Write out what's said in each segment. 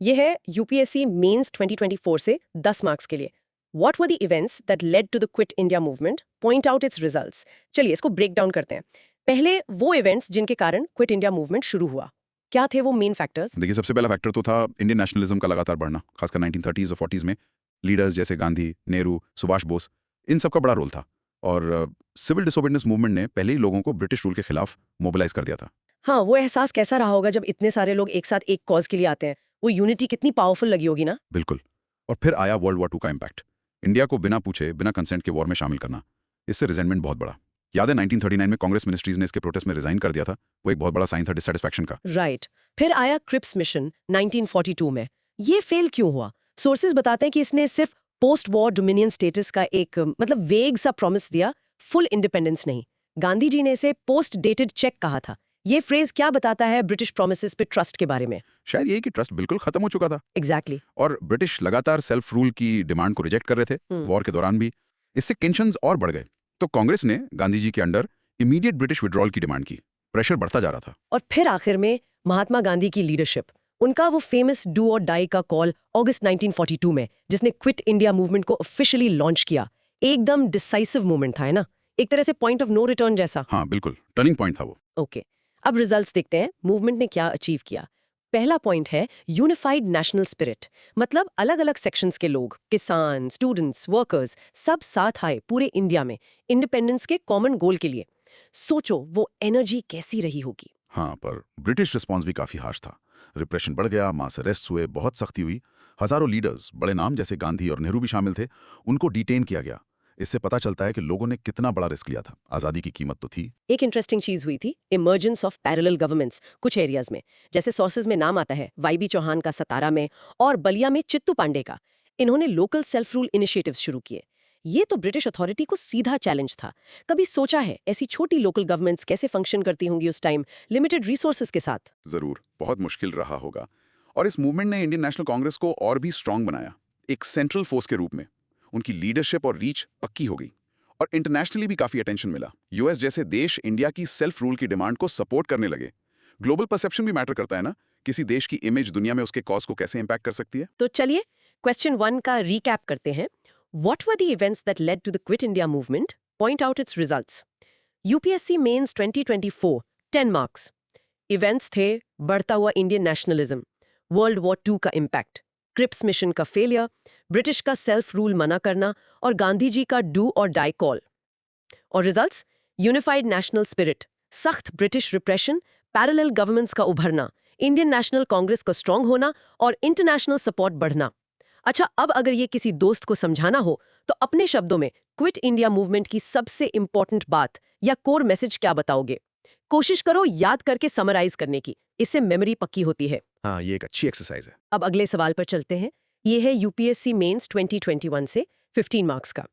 ये है UPSC mains 2024 से 10 मार्क्स के लिए। What were the events that led to the Quit India movement? Point out its results. चलिए इसको ब्रेक डाउन करते हैं। पहले वो इवेंट्स जिनके कारण क्विट इंडिया मूवमेंट शुरू हुआ, क्या थे वो मेन फैक्टर्स? देखिए, सबसे पहला फैक्टर तो था इंडियन नेशनलिज्म का लगातार बढ़ना, खासकर 1930s और 40s में। लीडर्स जैसे गांधी, नेहरू, सुभाष बोस, इन सब का बड़ा रोल था। और सिविल डिसोबीडियंस मूवमेंट ने पहले ही लोगों को ब्रिटिश रूल के खिलाफ मोबिलाइज कर दिया था। हाँ, वो एहसास कैसा रहा होगा जब इतने सारे लोग एक साथ एक कॉज के लिए आते हैं? वो यूनिटी कितनी पावरफुल लगी होगी ना? बिल्कुल। और फिर आया वर्ल्ड वॉर 2 का इम्पैक्ट। इंडिया को बिना पूछे, बिना कंसेंट के वॉर में शामिल करना, इससे रिजेंटमेंट बहुत बड़ा। याद है 1939 में कांग्रेस मिनिस्ट्रीज ने इसके प्रोटेस्ट में रिजाइन कर दिया था। वो एक बहुत बड़ा साइन था डिससैटिस्फैक्शन का। राइट। फिर आया क्रिप्स मिशन 1942 में। ये फेल क्यों हुआ? सोर्सेज बताते हैं कि इसने सिर्फ पोस्ट वॉर डोमिनियन स्टेटस का एक वेग सा प्रॉमिस दिया, फुल इंडिपेंडेंस नहीं। गांधी जी ने इसे पोस्ट डेटेड चेक कहा था। ये फ्रेज क्या बताता है ब्रिटिश प्रोमिसेस पे ट्रस्ट के बारे में? शायद यही कि ट्रस्ट बिल्कुल खत्म हो चुका था। एग्जैक्टली। और ब्रिटिश लगातार सेल्फ रूल की डिमांड को रिजेक्ट कर रहे थे, वॉर के दौरान भी। इससे टेंशंस और बढ़ गए। तो कांग्रेस ने गांधी जी के अंडर इमीडिएट ब्रिटिश विड्रॉल की डिमांड की। प्रेशर बढ़ता जा रहा था। और फिर आखिर में महात्मा गांधी की लीडरशिप, उनका वो फेमस डू और डाई का कॉल अगस्त 1942 में, जिसने क्विट इंडिया मूवमेंट को ऑफिशियली लॉन्च किया। एकदम डिसाइसिव मूवमेंट था, है ना? एक तरह से पॉइंट ऑफ नो रिटर्न जैसा। हाँ, बिल्कुल टर्निंग पॉइंट था वो। ओके, अब रिजल्ट्स देखते हैं मूवमेंट ने क्या अचीव किया। पहला पॉइंट है यूनिफाइड नेशनल स्पिरिट, मतलब अलग अलग सेक्शंस के लोग, किसान, स्टूडेंट्स, वर्कर्स, सब साथ आए पूरे इंडिया में इंडिपेंडेंस के कॉमन गोल के लिए। सोचो वो एनर्जी कैसी रही होगी। हाँ, पर ब्रिटिश रिस्पॉन्स भी काफी हार्श था। रिप्रेशन बढ़ गया, मास अरेस्ट हुए, बहुत सख्ती हुई। हजारों लीडर्स, बड़े नाम जैसे गांधी और नेहरू भी शामिल थे, उनको डिटेन किया गया। इससे पता चलता है कि लोगों ने कितना बड़ा रिस्क लिया था। आजादी की कीमत तो थी। एक इंटरेस्टिंग चीज हुई थी, इमर्जेंस ऑफ पैरेलल गवर्नमेंट्स कुछ एरियाज में। जैसे सोर्सेज में नाम आता है वाईबी चौहान का सतारा में और बलिया में चित्तू पांडे का। इन्होंने लोकल सेल्फ रूल इनिशिएटिव्स शुरू किए। ये तो ब्रिटिश अथॉरिटी को सीधा चैलेंज था। कभी सोचा है ऐसी छोटी लोकल गवर्नमेंट्स कैसे फंक्शन करती होंगी उस टाइम, लिमिटेड रिसोर्सेज के साथ? जरूर, बहुत मुश्किल रहा होगा। और इस मूवमेंट ने इंडियन नेशनल कांग्रेस को और भी स्ट्रांग बनाया, एक सेंट्रल फोर्स के रूप में। उनकी लीडरशिप और रीच पक्की हो गई। और इंटरनेशनली भी काफी अटेंशन मिला। यूएस जैसे देश इंडिया की सेल्फ रूल की डिमांड को सपोर्ट करने लगे। ग्लोबल परसेप्शन भी मैटर करता है ना, किसी देश की इमेज दुनिया में उसके कॉज को कैसे इंपैक्ट कर सकती है। तो चलिए क्वेश्चन 1 का रीकैप करते हैं। What were the events that led to the Quit India movement? Point out its results. UPSC Mains 2024, 10 marks. Events थे बढ़ता हुआ इंडियन नेशनलिज्म, वर्ल्ड वॉर 2 का इम्पैक्ट, क्रिप्स मिशन का फेलियर, ब्रिटिश का सेल्फ रूल मना करना और गांधी जी का डू और डाई कॉल। और रिजल्ट्स, यूनिफाइड नेशनल स्पिरिट, सख्त ब्रिटिश रिप्रेशन, पैरेलल गवर्नमेंट्स का उभरना, इंडियन नेशनल कांग्रेस का स्ट्रांग होना और इंटरनेशनल सपोर्ट बढ़ना। अच्छा, अब अगर ये किसी दोस्त को समझाना हो तो अपने शब्दों में क्विट इंडिया मूवमेंट की सबसे इंपॉर्टेंट बात या कोर मैसेज क्या बताओगे? कोशिश करो याद करके समराइज करने की, इससे मेमोरी पक्की होती है। हाँ, ये एक अच्छी एक्सरसाइज है। अब अगले सवाल पर चलते हैं। ये है यूपीएससी मेंस 2021 से 15 मार्क्स का।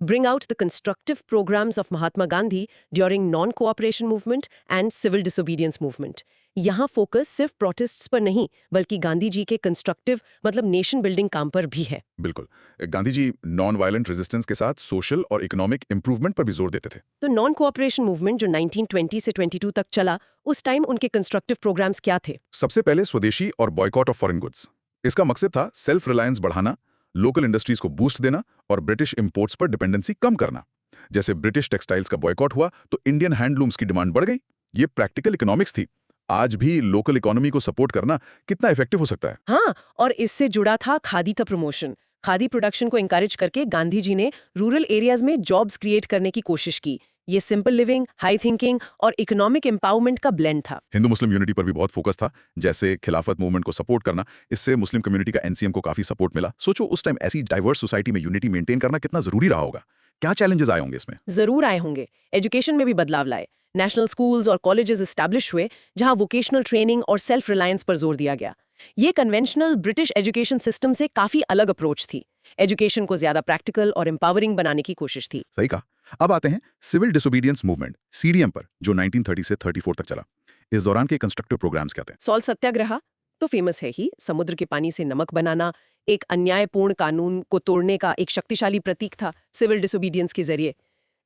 Bring out the constructive programs of Mahatma Gandhi during non-cooperation movement and civil disobedience movement. यहाँ फोकस सिर्फ प्रोटेस्ट्स पर नहीं बल्कि गांधी जी के कंस्ट्रक्टिव नेशन बिल्डिंग काम पर भी है। बिल्कुल, Gandhi ji non violent resistance के साथ सोशल और इकोनॉमिक इंप्रूवमेंट पर भी जोर देते थे। तो नॉन कोऑपरेशन मूवमेंट जो 1920 से 22 तक चला, उस टाइम उनके कंस्ट्रक्टिव प्रोग्राम्स क्या थे? सबसे पहले स्वदेशी और बॉयकॉट ऑफ फॉरेन गुड्स। इसका मकसद था सेल्फ रिलायंस बढ़ाना, लोकल इंडस्ट्रीज को बूस्ट देना और ब्रिटिश इंपोर्ट्स पर डिपेंडेंसी कम करना। जैसे ब्रिटिश टेक्सटाइल्स का बॉयकॉट हुआ तो इंडियन हैंडलूम्स की डिमांड बढ़ गई। ये प्रैक्टिकल इकोनॉमिक्स थी। आज भी लोकल इकोनॉमी को सपोर्ट करना कितना इफेक्टिव हो सकता है। हाँ, और इससे जुड़ा था खादी का प्रमोशन। खादी प्रोडक्शन को एनकरेज करके गांधी जी ने रूरल एरियाज में जॉब्स क्रिएट करने की कोशिश की। ये सिंपल लिविंग, हाई थिंकिंग और इकोनॉमिक एम्पावरमेंट का ब्लेंड था। हिंदू मुस्लिम यूनिटी पर भी बहुत फोकस था, जैसे खिलाफत मूवमेंट को सपोर्ट करना। इससे मुस्लिम कम्युनिटी का एनसीएम को काफी सपोर्ट मिला। सोचो उस टाइम ऐसी डाइवर्स सोसाइटी में यूनिटी मेंटेन करना कितना जरूरी रहा होगा। क्या चैलेंजेस आए होंगे इसमें? जरूर आए होंगे। एजुकेशन में भी बदलाव लाए। नेशनल स्कूल्स और कॉलेजेस एस्टैब्लिश हुए जहां वोकेशनल ट्रेनिंग और सेल्फ रिलायंस पर जोर दिया गया। ये कन्वेंशनल ब्रिटिश एजुकेशन सिस्टम से काफी अलग अप्रोच थी। एजुकेशन को ज्यादा प्रैक्टिकल और एम्पावरिंग बनाने की कोशिश थी। सही कहा। अब आते हैं सिविल डिसोबीडियंस मूवमेंट सीडीएम पर, जो 1930 से 34 तक चला। इस दौरान के कंस्ट्रक्टिव प्रोग्राम्स क्या थे? सॉल्ट सत्याग्रह तो फेमस है ही। समुद्र के पानी से नमक बनाना एक अन्यायपूर्ण कानून को तोड़ने का एक शक्तिशाली प्रतीक था सिविल डिसोबीडियंस के जरिए।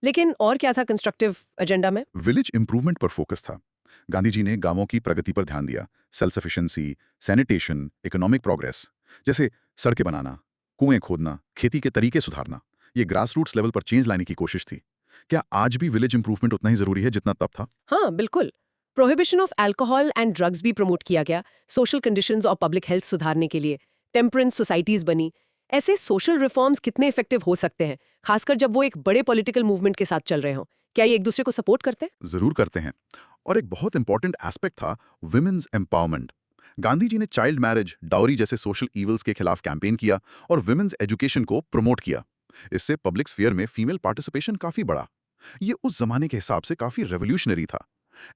लेकिन और क्या था कंस्ट्रक्टिव एजेंडा में? विलेज इंप्रूवमेंट पर फोकस था। गांधी जी ने गांवों की प्रगति पर ध्यान दिया, self sufficiency, sanitation, economic progress, जैसे सड़कें बनाना, कुएं खोदना, खेती के तरीके सुधारना। ये ग्रास रूट्स लेवल पर चेंज लाने की कोशिश थी। क्या आज भी विलेज इंप्रूवमेंट उतना ही जरूरी है जितना तब था? हाँ, बिल्कुल। Prohibition of alcohol and drugs भी प्रमोट किया गया, सोशल कंडीशंस और पब्लिक हेल्थ सुधारने के लिए। टेम्परेंस सोसाइटीज बनी। ऐसे सोशल रिफॉर्म्स कितने इफेक्टिव हो सकते हैं, खासकर जब वो एक बड़े पॉलिटिकल मूवमेंट के साथ चल रहे हों? क्या ये एक दूसरे को सपोर्ट करते हैं? जरूर करते हैं। और एक बहुत इंपॉर्टेंट एस्पेक्ट था विमेन्स एम्पावरमेंट। गांधी जी ने चाइल्ड मैरिज, डाउरी जैसे सोशल इवल्स के खिलाफ कैंपेन किया और विमेन्स एजुकेशन को प्रमोट किया। इससे पब्लिक स्फीयर में फीमेल पार्टिसिपेशन काफी बढ़ा। ये उस जमाने के हिसाब से काफी रेवोल्यूशनरी था।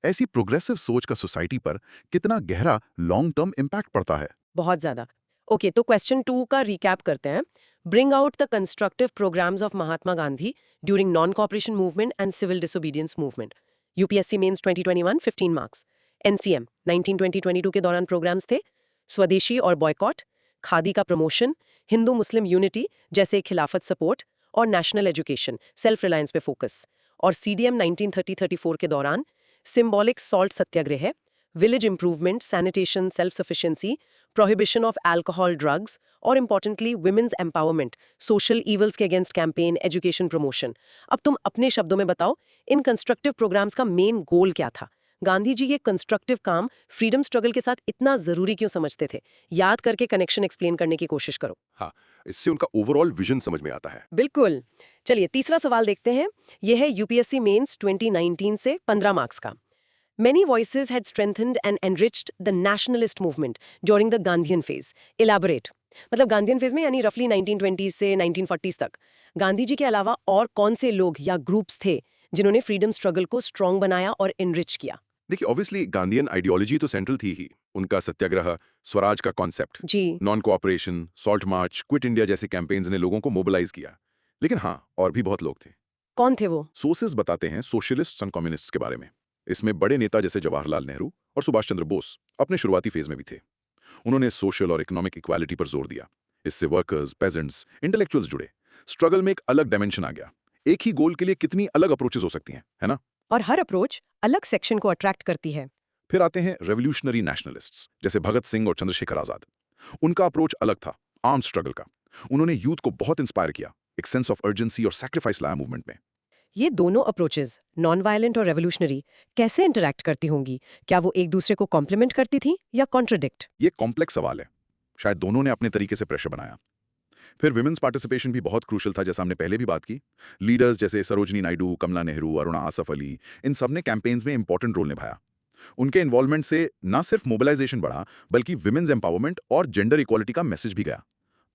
ऐसी प्रोग्रेसिव सोच का सोसाइटी पर कितना गहरा लॉन्ग टर्म इम्पैक्ट पड़ता है? बहुत ज्यादा। ओके, तो क्वेश्चन 2 का रिकैप करते हैं। Bring out the constructive programmes of Mahatma Gandhi during non cooperation movement and civil disobedience movement. UPSC mains 2021 15 marks. NCM 1920-22 के दौरान प्रोग्राम्स थे स्वदेशी और बॉयकॉट, खादी का प्रमोशन, हिंदू मुस्लिम यूनिटी जैसे खिलाफत सपोर्ट, और नेशनल एजुकेशन, सेल्फ रिलायंस पे फोकस। और सीडीएम 1930-34 के दौरान symbolic salt satyagraha, village improvement, sanitation, self sufficiency, prohibition of alcohol drugs और importantly women's empowerment, social evils के अगेंस्ट कैंपेन, एजुकेशन प्रमोशन। अब तुम अपने शब्दों में बताओ, इन कंस्ट्रक्टिव प्रोग्राम्स का मेन गोल क्या था? गांधी जी ये कंस्ट्रक्टिव काम फ्रीडम स्ट्रगल के साथ इतना जरूरी क्यों समझते थे? याद करके कनेक्शन एक्सप्लेन करने की कोशिश करो। हाँ, इससे उनका ओवरऑल विजन समझ में आता है। बिल्कुल। चलिए तीसरा सवाल देखते हैं। यह है यूपीएससी मेंस 2019 से 15 मार्क्स का। Many voices had strengthened and enriched the nationalist movement during the Gandhian phase. Elaborate. मतलब गांधीयन फेज में यानी रफली 1920s से 1940s तक गांधी जी के अलावा और कौन से लोग या ग्रुप्स थे जिन्होंने फ्रीडम स्ट्रगल को स्ट्रॉन्ग बनाया और इनरिच किया? देखिए, ऑब्वियसली गांधीयन आइडियोलॉजी तो सेंट्रल थी ही। उनका सत्याग्रह, स्वराज का कॉन्सेप्ट, जी। Non cooperation, salt march, quit India जैसे कैंपेन्स ने लोगों को मोबिलाइज किया। लेकिन हाँ, और भी बहुत लोग थे। कौन थे वो? सोर्सेज बताते हैं सोशलिस्ट्स एंड कम्युनिस्ट्स के बारे में। इसमें बड़े नेता जैसे जवाहरलाल नेहरू और सुभाष चंद्र बोस अपने शुरुआती फेज में भी थे। उन्होंने सोशल और इकोनॉमिक इक्वालिटी पर जोर दिया। इससे वर्कर्स, पेजेंट्स, इंटेलेक्चुअल्स जुड़े। स्ट्रगल में एक अलग डायमेंशन आ गया। एक ही गोल के लिए कितनी अलग अप्रोचेस हो सकती हैं, है ना? और हर अप्रोच अलग सेक्शन को अट्रैक्ट करती है। फिर आते हैं रेवोल्यूशनरी नेशनलिस्ट्स जैसे भगत सिंह और चंद्रशेखर आजाद। उनका अप्रोच अलग था, आर्म स्ट्रगल का। उन्होंने यूथ को बहुत इंस्पायर किया, एक सेंस ऑफ अर्जेंसी और सैक्रिफाइस लाया मूवमेंट में। ये दोनों अप्रोचेस, नॉन वायलेंट और रेवोल्यूशनरी, कैसे इंटरैक्ट करती होंगी? क्या वो एक दूसरे को कॉम्प्लीमेंट करती थी या कॉन्ट्रडिक्ट? ये कॉम्प्लेक्स सवाल है। शायद दोनों ने अपने तरीके से प्रेशर बनाया। फिर विमेंस पार्टिसिपेशन भी बहुत क्रूशल था, जैसा हमने पहले भी बात की। लीडर्स जैसे सरोजनी नायडू, कमला नेहरू, अरुणा आसफ अली, इन सब ने कैंपेन्स में इंपॉर्टेंट रोल निभाया। उनके इन्वॉल्वमेंट से ना सिर्फ मोबिलाइजेशन बढ़ा, बल्कि विमेंस एम्पावरमेंट और जेंडर इक्वालिटी का मैसेज भी गया।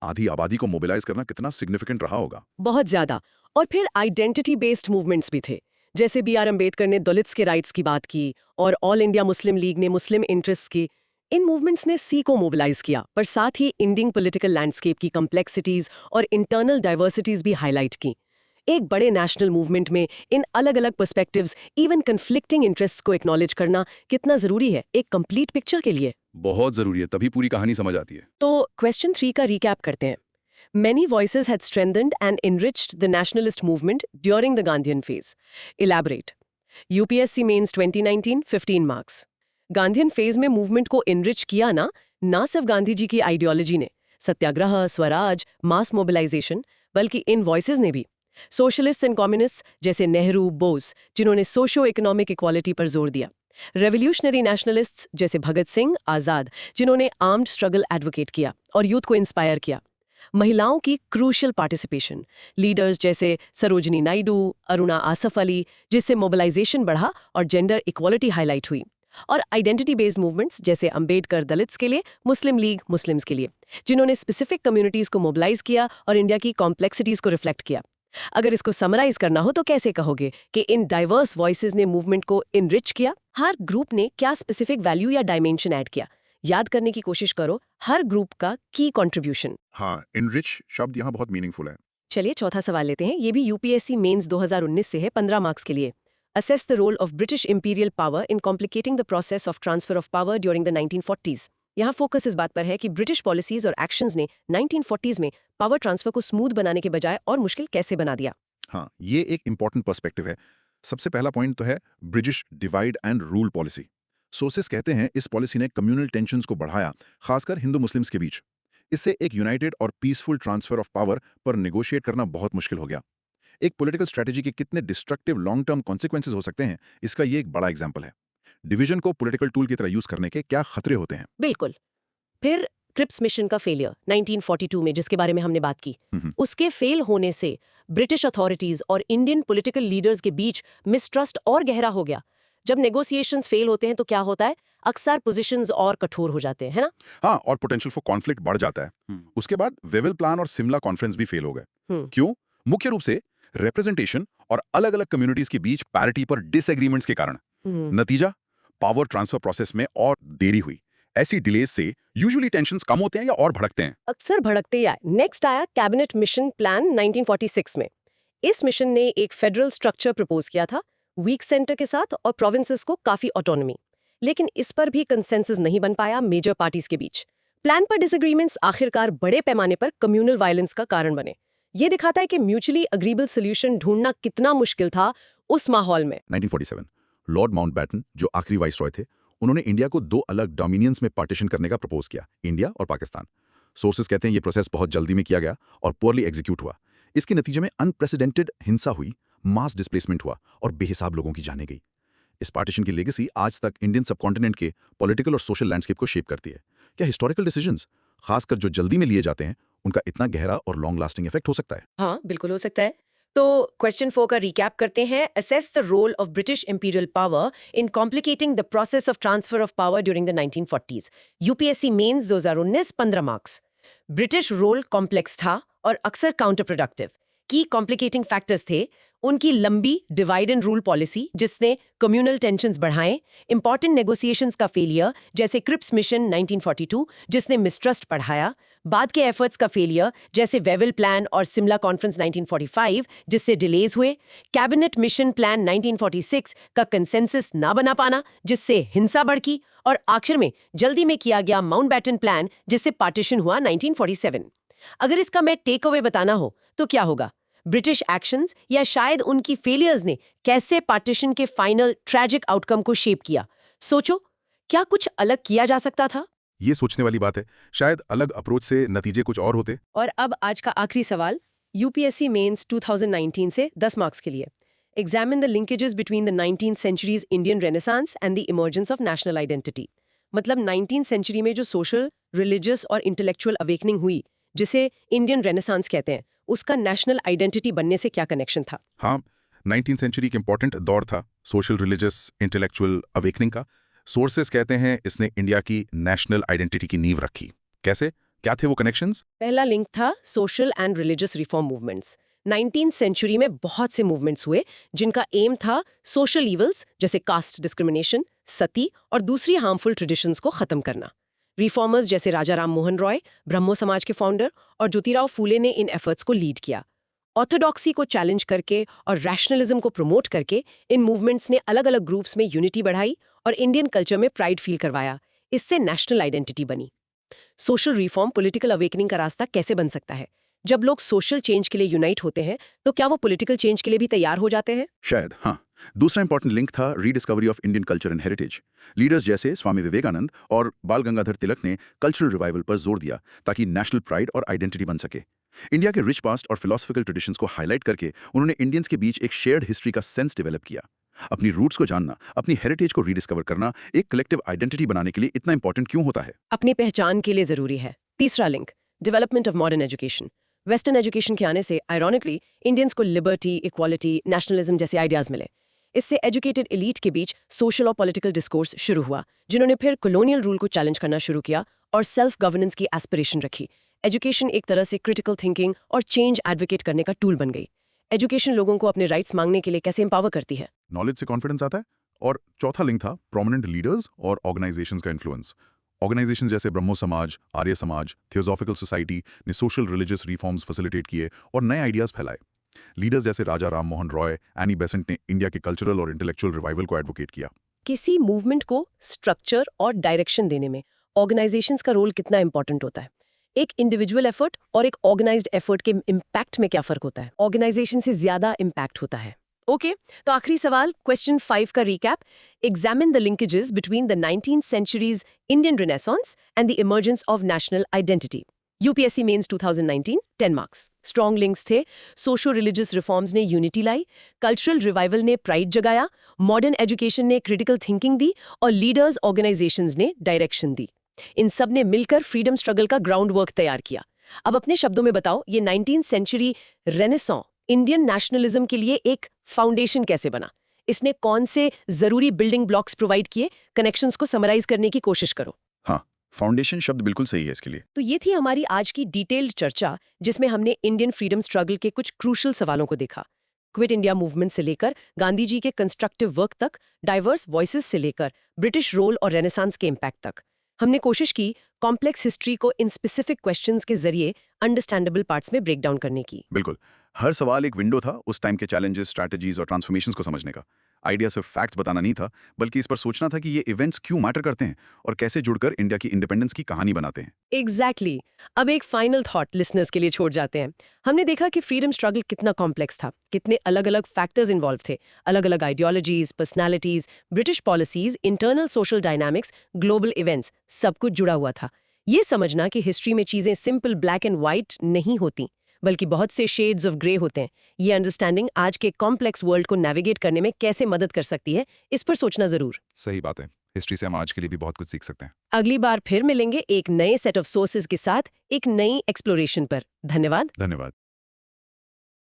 आधी आबादी को मोबिलाइज करना कितना सिग्निफिकेंट रहा होगा। बहुत ज्यादा। और फिर आइडेंटिटी बेस्ड मूवमेंट्स भी थे, जैसे बी आर अम्बेडकर ने दलित्स के राइट्स की बात की और ऑल इंडिया मुस्लिम लीग ने मुस्लिम इंटरेस्ट की। इन मूवमेंट्स ने सी को मोबिलाइज किया, पर साथ ही इंडियन पॉलिटिकल लैंडस्केप की कॉम्प्लेक्सिटीज और इंटरनल डाइवर्सिटीज भी हाईलाइट की। एक बड़े नेशनल मूवमेंट में इन अलग अलग पर्सपेक्टिव्स, इवन कन्फ्लिक्टिंग इंटरेस्ट्स को एक्नॉलेज करना कितना जरूरी है एक कंप्लीट पिक्चर के लिए? बहुत जरूरी है, तभी पूरी कहानी समझ आती है। तो क्वेश्चन 3 का रिकैप करते हैं। Many voices had strengthened and enriched the nationalist movement during the Gandhian phase. Elaborate. UPSC Mains 2019 15 marks. Gandhian phase में मूवमेंट को इनरिच किया ना सिर्फ गांधी जी की आइडियोलॉजी ने, सत्याग्रह, स्वराज, मास मोबिलाइजेशन, बल्कि इन वॉइसेस ने भी। सोशलिस्ट एंड कम्युनिस्ट जैसे नेहरू, बोस, जिन्होंने सोशो इकोनॉमिक इक्वालिटी पर जोर दिया। रेवोल्यूशनरी नेशनलिस्ट्स जैसे भगत सिंह, आजाद, जिन्होंने आर्म्ड स्ट्रगल एडवोकेट किया और यूथ को इंस्पायर किया। महिलाओं की क्रूशियल पार्टिसिपेशन, लीडर्स जैसे सरोजनी नायडू, अरुणा आसफ अली, जिससे मोबिलाइजेशन बढ़ा और जेंडर इक्वालिटी हाईलाइट हुई। और आइडेंटिटी बेस्ड मूवमेंट्स जैसे अंबेडकर दलित्स के लिए, मुस्लिम लीग मुस्लिम्स के लिए, जिन्होंने स्पेसिफिक कम्युनिटीज को मोबिलाइज किया और इंडिया की कॉम्प्लेक्सिटीज को रिफ्लेक्ट किया। अगर इसको समराइज करना हो तो कैसे कहोगे कि इन डाइवर्स वॉइसेस ने मूवमेंट को इनरिच किया? हर ग्रुप ने क्या स्पेसिफिक वैल्यू या डायमेंशन ऐड किया? याद करने की कोशिश करो हर ग्रुप का की कंट्रीब्यूशन। हाँ, इनरिच शब्द यहाँ बहुत मीनिंगफुल है। चलिए चौथा सवाल लेते हैं। ये भी यूपीएससी मेंस 2019 से है, 15 मार्क्स के लिए। Assess the role of British imperial power in complicating the process of transfer of power during the 1940s. यहाँ फोकस इस बात पर है कि ब्रिटिश पॉलिसीज और एक्शंस ने 1940s में पावर ट्रांसफर को स्मूथ बनाने के बजाय और मुश्किल कैसे बना दिया। हाँ, ये एक इंपॉर्टेंट पर्सपेक्टिव है। सबसे पहला पॉइंट तो है British divide and rule policy. Sources कहते हैं इस पॉलिसी ने कम्युनल टेंशन्स को बढ़ाया, खासकर हिंदू मुस्लिम्स के बीच। इससे एक यूनाइटेड और पीसफुल ट्रांसफर ऑफ पावर पर नेगोशिएट करना बहुत मुश्किल हो गया। एक पॉलिटिकल स्ट्रेटजी के कितने डिस्ट्रक्टिव लॉन्ग टर्म कॉन्सिक्वेंसेज हो सकते हैं, इसका ये एक बड़ा एग्जाम्पल है। डिवीजन को पॉलिटिकल टूल की तरह यूज करने के क्या खतरे होते हैं। बिल्कुल। फिर क्रिप्स मिशन का फेलियर 1942 में, जिसके बारे में हमने बात की, उसके फेल होने से ब्रिटिश अथॉरिटीज और इंडियन पॉलिटिकल लीडर्स के बीच मिसट्रस्ट और गहरा हो गया। जब नेगोशिएशंस फेल होते हैं तो क्या होता है, अक्सर पोजीशंस और कठोर हो जाते हैं, है ना? हाँ, और पोटेंशियल फॉर कॉन्फ्लिक्ट बढ़ जाता है। उसके बाद वेवल प्लान और सिमला कॉन्फ्रेंस भी फेल हो गए। क्यों? मुख्य रूप से रिप्रेजेंटेशन और अलग अलग कम्युनिटीज के बीच पैरिटी पर डिसएग्रीमेंट्स के कारण। नतीजा, पावर ट्रांसफर प्रोसेस में और देरी हुई। ऐसी डिलेज से यूजुअली टेंशन्स कम होते हैं या और भड़कते हैं? अक्सर भड़कते हैं। नेक्स्ट आया कैबिनेट मिशन प्लान 1946 में। इस मिशन ने एक फेडरल स्ट्रक्चर प्रपोज किया था, वीक सेंटर के साथ और प्रोविंसेस को काफी ऑटोनॉमी। लेकिन इस पर भी कंसेंसस नहीं बन पाया मेजर पार्टीज के बीच। प्लान पर डिसएग्रीमेंट्स आखिरकार बड़े पैमाने पर कम्युनल वायलेंस का कारण बने। ये दिखाता है कि म्यूचुअली अग्रीबल सोल्यूशन ढूंढना कितना मुश्किल था उस माहौल में। 1947 लॉर्ड माउंटबैटन, जो आखिरी वाइसरॉय थे, उन्होंने इंडिया को 2 अलग डोमिनियंस में पार्टीशन करने का प्रपोज किया, इंडिया और पाकिस्तान। सोर्सेस कहते हैं ये प्रोसेस बहुत जल्दी में किया गया और पुअरली एग्जीक्यूट हुआ। इसके नतीजे में अनप्रेसिडेंटेड हिंसा हुई, मास डिस्प्लेसमेंट हुआ और बेहिसाब लोगों की जानें गई। इस पार्टीशन की लेगेसी आज तक इंडियन सबकॉन्टिनेंट के पॉलिटिकल और सोशल लैंडस्केप को शेप करती है। क्या हिस्टोरिकल डिसीजंस, खासकर जो जल्दी में लिए जाते हैं, उनका इतना गहरा और लॉन्ग लास्टिंग इफेक्ट हो सकता है? हाँ, बिल्कुल हो सकता है। तो क्वेश्चन 4 का रिकैप करते हैं। Assess the role of British imperial power in complicating the process of transfer of power during the 1940s। UPSC mains 2019 15 marks. British role complex था और अक्सर काउंटर प्रोडक्टिव। की कॉम्प्लिकेटिंग फैक्टर्स थे उनकी लंबी डिवाइड एंड रूल पॉलिसी, जिसने communal tensions बढ़ाए, important negotiations का फेलियर जैसे क्रिप्स मिशन 1942 जिसने मिसट्रस्ट बढ़ाया, बाद के एफर्ट्स का फेलियर जैसे वेवल प्लान और सिमला कॉन्फ्रेंस 1945 जिससे डिलेज हुए, कैबिनेट मिशन प्लान 1946 का कंसेंसस ना बना पाना जिससे हिंसा बढ़ी, और आखिर में जल्दी में किया गया माउंटबैटन प्लान जिससे पार्टीशन हुआ 1947। अगर इसका मैं टेक अवे बताना हो तो क्या होगा? ब्रिटिश एक्शंस या शायद उनकी फेलियर्स ने कैसे पार्टीशन के फाइनल ट्रैजिक आउटकम को शेप किया? सोचो, क्या कुछ अलग किया जा सकता था? ये सोचने वाली बात है। शायद अलग अप्रोच से नतीजे कुछ और होते। और अब आज का आखिरी सवाल, यूपीएससी मेंस 2019 से 10 मार्क्स के लिए। Examine the linkages between the 19th centuries Indian renaissance and the emergence of national identity. मतलब 19th सेंचुरी में जो सोशल, रिलीजियस और इंटेलेक्चुअल अवेकनिंग हुई, जिसे इंडियन रेनेसांस कहते हैं, उसका नेशनल आइडेंटिटी बनने से क्या कनेक्शन था? हाँ, 19th सेंचुरी एक इंपॉर्टेंट दौर था सोशल, रिलीजियस, इंटेलेक्चुअल अवेकनिंग का। सोर्सेस कहते हैं इसने इंडिया की नेशनल आइडेंटिटी की नींव रखी। कैसे? क्या थे वो कनेक्शंस? पहला लिंक था social and religious reform movements. 19th century में बहुत से मूवमेंट्स हुए जिनका एम था सोशल इवल्स जैसे कास्ट डिस्क्रिमिनेशन, सती और दूसरी हार्मफुल ट्रेडिशंस को खत्म करना। रिफॉर्मर्स जैसे राजा राम मोहन रॉय, ब्रह्मो समाज के फाउंडर, और ज्योतिराव फूले ने इन एफर्ट्स को लीड किया। ऑर्थोडॉक्सी को चैलेंज करके और रैशनलिज्म को प्रमोट करके इन मूवमेंट्स ने अलग अलग ग्रुप्स में यूनिटी बढ़ाई और इंडियन कल्चर में प्राइड फील करवाया। इससे नेशनल आइडेंटिटी बनी। सोशल रिफॉर्म पॉलिटिकल अवेकनिंग का रास्ता कैसे बन सकता है? जब लोग सोशल चेंज के लिए यूनाइट होते हैं तो क्या वो पॉलिटिकल चेंज के लिए भी तैयार हो जाते हैं? शायद, हाँ। दूसरा इंपॉर्टेंट लिंक था rediscovery of Indian culture and heritage. Leaders जैसे स्वामी विवेकानंद और बाल गंगाधर तिलक ने कल्चरल रिवाइवल पर जोर दिया ताकि नेशनल प्राइड और आइडेंटिटी बन सके। इंडिया के रिच पास्ट और फिलोसफिकल ट्रेडिशंस को हाईलाइट करके उन्होंने इंडियंस के बीच एक शेयर्ड हिस्ट्री का सेंस डेवलप किया। अपनी रूट्स को जानना, अपनी हेरिटेज को रीडिस्कवर करना एक कलेक्टिव आइडेंटिटी बनाने के लिए इतना इंपॉर्टेंट क्यों होता है? अपनी पहचान के लिए जरूरी है। तीसरा link, development of modern education. Western education के आने से आयरॉनिकली इंडियंस को लिबर्टी, इक्वालिटी, नेशनलिज्म जैसे आइडियाज मिले। इससे एजुकेटेड एलीट के बीच सोशल और पॉलिटिकल डिस्कोर्स शुरू हुआ, जिन्होंने फिर कॉलोनियल रूल को चैलेंज करना शुरू किया और सेल्फ गवर्नेंस की एस्पिरेशन रखी। एजुकेशन एक तरह से क्रिटिकल थिंकिंग और चेंज एडवोकेट करने का टूल बन गई। एजुकेशन लोगों को अपने राइट्स मांगने के लिए कैसे एम्पावर करती है? नॉलेज से कॉन्फिडेंस आता है। और चौथा लिंक था प्रोमिनेंट लीडर्स और ऑर्गेनाइजेशंस का इन्फ्लुएंस। ऑर्गेनाइजेशन जैसे ब्रह्मो समाज, आर्य समाज, थियोसॉफिकल सोसाइटी ने सोशल रिलीजियस रिफॉर्म्स फैसिलिटेट किए और नए आइडियाज फैलाए। लीडर्स जैसे राजा राम मोहन रॉय, एनी बेसेंट ने इंडिया के कल्चरल और इंटेलेक्चुअल रिवाइवल को एडवोकेट किया। किसी मूवमेंट को स्ट्रक्चर और डायरेक्शन देने में ऑर्गेनाइजेशंस का रोल कितना इंपॉर्टेंट होता है? एक इंडिविजुअल एफर्ट और एक ऑर्गेनाइज्ड एफर्ट के इम्पैक्ट में क्या फर्क होता है? ऑर्गेनाइजेशन से ज्यादा इम्पैक्ट होता है। ओके, तो आखिरी सवाल क्वेश्चन 5 का recap. Examine the linkages between the 19th century's Indian Renaissance and the emergence of national identity. UPSC mains 2019 10 marks. Strong links थे, सोशो रिलीजियस रिफॉर्म्स ने यूनिटी लाई, कल्चरल रिवाइवल ने प्राइड जगाया, मॉडर्न एजुकेशन ने critical thinking दी और leaders organisations ने direction दी। इन सब ने मिलकर फ्रीडम स्ट्रगल का ग्राउंड वर्क तैयार किया। अब अपने शब्दों में बताओ, ये 19th century renaissance Indian nationalism के लिए एक फाउंडेशन कैसे बना? इसने कौन से जरूरी बिल्डिंग ब्लॉक्स प्रोवाइड किए? कनेक्शंस को समराइज करने की कोशिश करो। हाँ, फाउंडेशन शब्द बिल्कुल सही है इसके लिए। तो ये थी हमारी आज की डिटेल्ड चर्चा, जिसमें हमने इंडियन फ्रीडम स्ट्रगल के कुछ क्रूशल सवालों को देखा। क्विट इंडिया मूवमेंट से लेकर गांधी जी के कंस्ट्रक्टिव वर्क तक, डाइवर्स वॉइसेस से लेकर ब्रिटिश रोल और रेनेसांस के इम्पैक्ट तक। हमने कोशिश की कॉम्प्लेक्स हिस्ट्री को इन स्पेसिफिक क्वेश्चंस के जरिए अंडरस्टैंडेबल पार्ट्स में ब्रेक डाउन करने की। बिल्कुल, हर सवाल एक विंडो था उस टाइम के चैलेंजेस, स्ट्रैटेजीज और ट्रांसफॉर्मेशंस को समझने का। आइडिया सिर्फ फैक्ट्स बताना नहीं था, बल्कि इस पर सोचना था कि ये इवेंट्स क्यों मैटर करते हैं और कैसे जुड़कर इंडिया की इंडिपेंडेंस की कहानी बनाते हैं। एग्जैक्टली। अब एक फाइनल थॉट लिसनर्स के लिए छोड़ जाते हैं। हमने देखा कि फ्रीडम स्ट्रगल कितना कॉम्प्लेक्स था, कितने अलग अलग फैक्टर्स इन्वॉल्व थे, अलग अलग ideologies, personalities, British policies, internal social dynamics, global events, सब कुछ जुड़ा हुआ था। ये समझना कि हिस्ट्री में चीजें सिंपल ब्लैक एंड व्हाइट नहीं होती, बल्कि बहुत से शेड्स ऑफ ग्रे होते हैं, ये अंडरस्टैंडिंग आज के कॉम्प्लेक्स वर्ल्ड को नेविगेट करने में कैसे मदद कर सकती है, इस पर सोचना जरूर। सही बात है, हिस्ट्री से हम आज के लिए भी बहुत कुछ सीख सकते हैं। अगली बार फिर मिलेंगे एक नए सेट ऑफ सोर्सेज के साथ, एक नई एक्सप्लोरेशन पर। धन्यवाद। धन्यवाद।